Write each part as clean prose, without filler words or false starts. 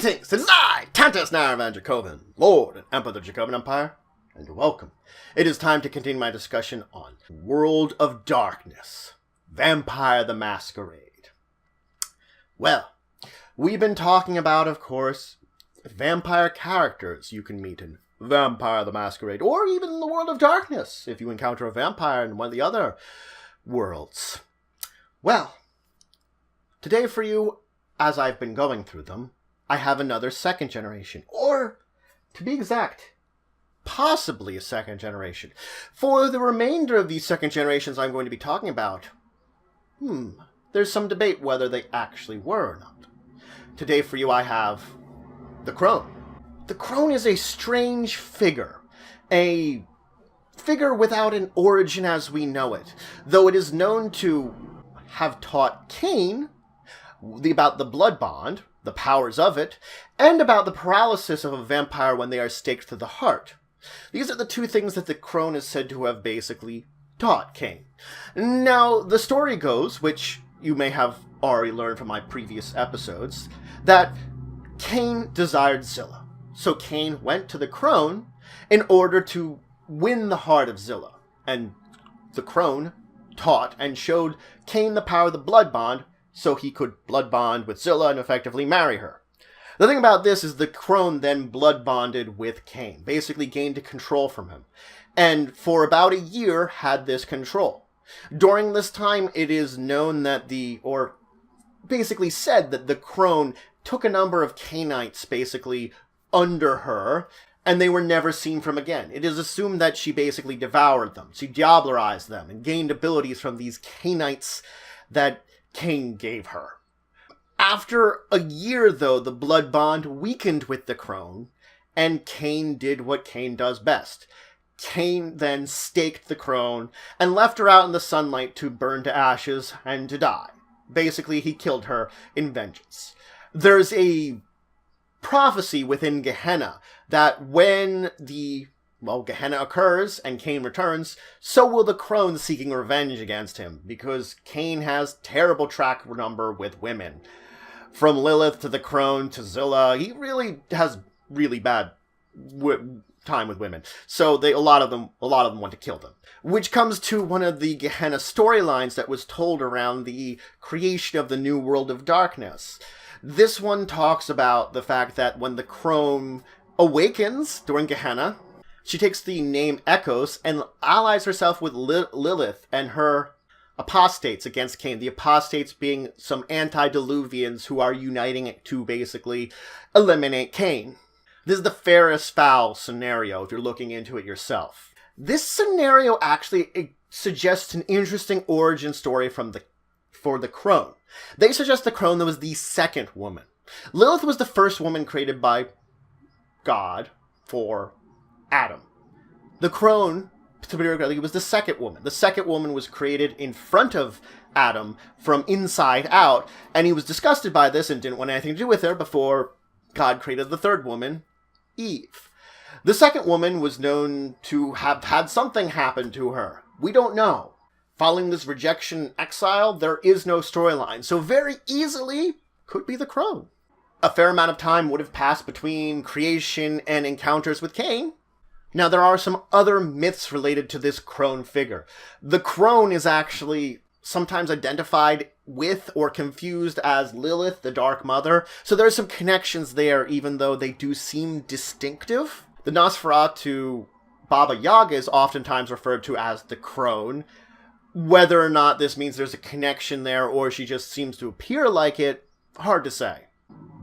Greetings, it is I, Tantus Naravan Dracovin, Lord and Emperor of the Dracovin Empire, and welcome. It is time to continue my discussion on World of Darkness, Vampire the Masquerade. Well, we've been talking about, of course, vampire characters you can meet in Vampire the Masquerade, or even in the World of Darkness, if you encounter a vampire in one of the other worlds. Well, today for you, as I've been going through them, I have another second generation, or, to be exact, possibly a second generation. For the remainder of these second generations I'm going to be talking about, there's some debate whether they actually were or not. Today for you I have the Crone. The Crone is a strange figure, a figure without an origin as we know it, though it is known to have taught Cain about the blood bond, the powers of it, and about the paralysis of a vampire when they are staked to the heart. These are the two things that the Crone is said to have basically taught Cain. Now, the story goes, which you may have already learned from my previous episodes, that Cain desired Zilla. So Cain went to the Crone in order to win the heart of Zilla. And the Crone taught and showed Cain the power of the blood bond, so he could blood bond with Zilla and effectively marry her. The thing about this is the Crone then blood bonded with Cain, basically gained control from him, and for about a year had this control. During this time, it is known that basically said that the Crone took a number of Cainites basically under her, and they were never seen from again. It is assumed that she basically devoured them, she diablerized them, and gained abilities from these Cainites that Cain gave her. After a year, though, the blood bond weakened with the Crone, and Cain did what Cain does best. Cain then staked the Crone and left her out in the sunlight to burn to ashes and to die. Basically, he killed her in vengeance. There's a prophecy within Gehenna that when Gehenna occurs and Cain returns, so will the Crone seeking revenge against him, because Cain has terrible track number with women. From Lilith to the Crone to Zilla, he really has really bad time with women. So a lot of them want to kill them. Which comes to one of the Gehenna storylines that was told around the creation of the new World of Darkness. This one talks about the fact that when the Crone awakens during Gehenna, she takes the name Echoes and allies herself with Lilith and her apostates against Cain. The apostates being some antediluvians who are uniting to basically eliminate Cain. This is the fairest foul scenario if you're looking into it yourself. This scenario actually suggests an interesting origin story for the Crone. They suggest the Crone was the second woman. Lilith was the first woman created by God for Adam. The Crone, particularly, was the second woman. The second woman was created in front of Adam from inside out, and he was disgusted by this and didn't want anything to do with her before God created the third woman, Eve. The second woman was known to have had something happen to her. We don't know. Following this rejection and exile, there is no storyline, so very easily could be the Crone. A fair amount of time would have passed between creation and encounters with Cain. Now, there are some other myths related to this Crone figure. The Crone is actually sometimes identified with or confused as Lilith, the Dark Mother, so there's some connections there, even though they do seem distinctive. The Nosferatu Baba Yaga is oftentimes referred to as the Crone. Whether or not this means there's a connection there, or she just seems to appear like it, hard to say.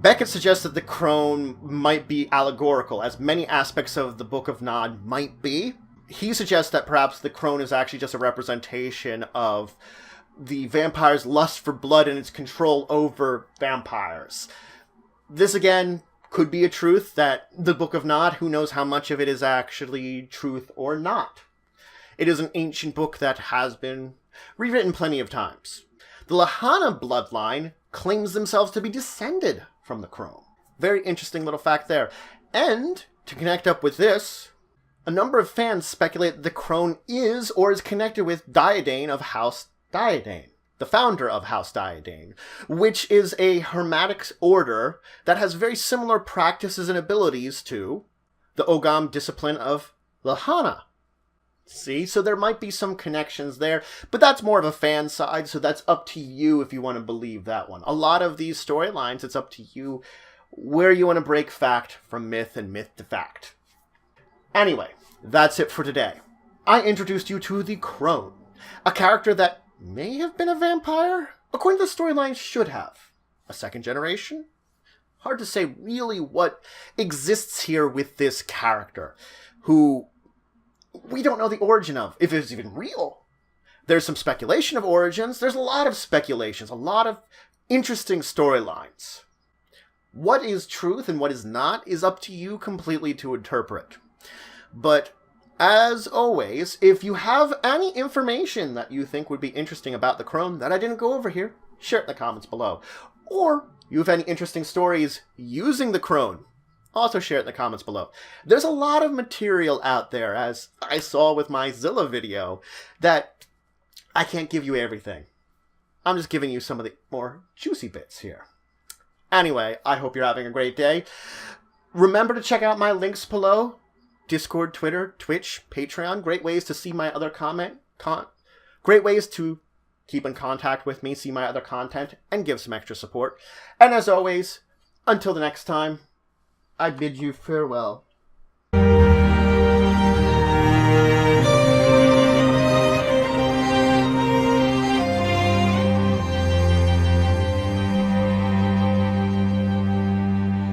Beckett suggests that the Crone might be allegorical, as many aspects of the Book of Nod might be. He suggests that perhaps the Crone is actually just a representation of the vampire's lust for blood and its control over vampires. This, again, could be a truth that the Book of Nod, who knows how much of it is actually truth or not. It is an ancient book that has been rewritten plenty of times. The Lahana bloodline claims themselves to be descended from the Crone. Very interesting little fact there. And, to connect up with this, a number of fans speculate that the Crone is or is connected with Diadane of House Diadane. the founder of House Diadane, which is a hermetic order that has very similar practices and abilities to the Ogam discipline of Gehenna. See, so there might be some connections there, but that's more of a fan side, so that's up to you if you want to believe that one. A lot of these storylines, it's up to you where you want to break fact from myth and myth to fact. Anyway, that's it for today. I introduced you to the Crone, a character that may have been a vampire, according to the storyline should have. A second generation? Hard to say really what exists here with this character, who we don't know the origin of, if it's even real. There's some speculation of origins. There's a lot of speculations, a lot of interesting storylines. What is truth and what is not is up to you completely to interpret. But as always, if you have any information that you think would be interesting about the Crone that I didn't go over here, share it in the comments below. Or you have any interesting stories using the Crone, also share it in the comments below. There's a lot of material out there, as I saw with my Zilla video, that I can't give you everything. I'm just giving you some of the more juicy bits here. Anyway, I hope you're having a great day. Remember to check out my links below. Discord, Twitter, Twitch, Patreon. Great ways to see my other great ways to keep in contact with me, see my other content, and give some extra support. And as always, until the next time, I bid you farewell.